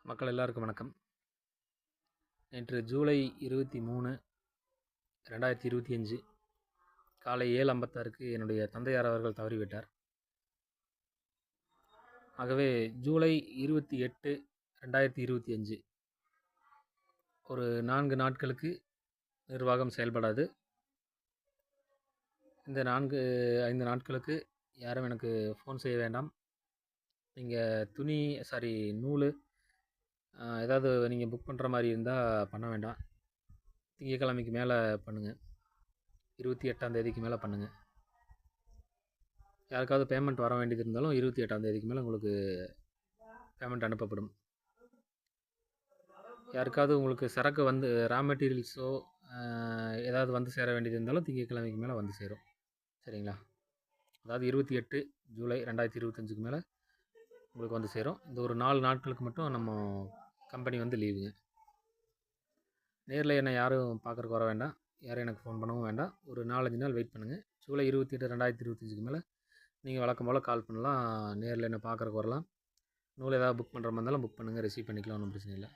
மக்கள் எல்லாருக்கும் வணக்கம். நேற்று ஜூலை 23, 2025 காலை 7:56க்கு என்னுடைய தந்தையார் அவர்கள் தவறிவிட்டார். ஆகவே ஜூலை 28, 2025 ஒரு 4 நாட்களுக்கு நிர்வாகம் செயல்படாது. இந்த 5 நாட்களுக்கு யாரும் எனக்கு ஃபோன் செய்ய வேண்டாம். நீங்கள் நூல் ஏதாவது நீங்கள் புக் பண்ணுற மாதிரி இருந்தால் பண்ண வேண்டாம். திங்கட்கிழமைக்கு மேலே பண்ணுங்கள். 28ஆம் தேதிக்கு மேலே பண்ணுங்கள். யாருக்காவது பேமெண்ட் வர வேண்டியது இருந்தாலும் 28ஆம் தேதிக்கு மேலே உங்களுக்கு பேமெண்ட் அனுப்பப்படும். யாருக்காவது உங்களுக்கு சரக்கு வந்து ரா மெட்டீரியல்ஸோ ஏதாவது வந்து சேர வேண்டியது இருந்தாலும் திங்கட்கிழமைக்கு மேலே வந்து சேரும். சரிங்களா? அதாவது 28 ஜூலை 2025க்கு மேலே உங்களுக்கு வந்து சேரும். இந்த ஒரு 4 நாட்களுக்கு மட்டும் நம்ம கம்பெனி வந்து லீவுங்க. நேரில் என்னை யாரும் பார்க்குறக்கு வர வேண்டாம். யாரும் எனக்கு ஃபோன் பண்ணவும் வேண்டாம். ஒரு 4-5 நாள் வெயிட் பண்ணுங்கள். ஜூலை 28, 2025க்கு மேலே நீங்கள் வழக்கம் போல் கால் பண்ணலாம். நேரில் என்னை பார்க்குறக்கு வரலாம். நூல் ஏதாவது புக் பண்ணுற மாதிரி இருந்தாலும் புக் பண்ணுங்கள். ரிசீவ் பண்ணிக்கலாம். ஒன்றும் பிரச்சனை இல்லை.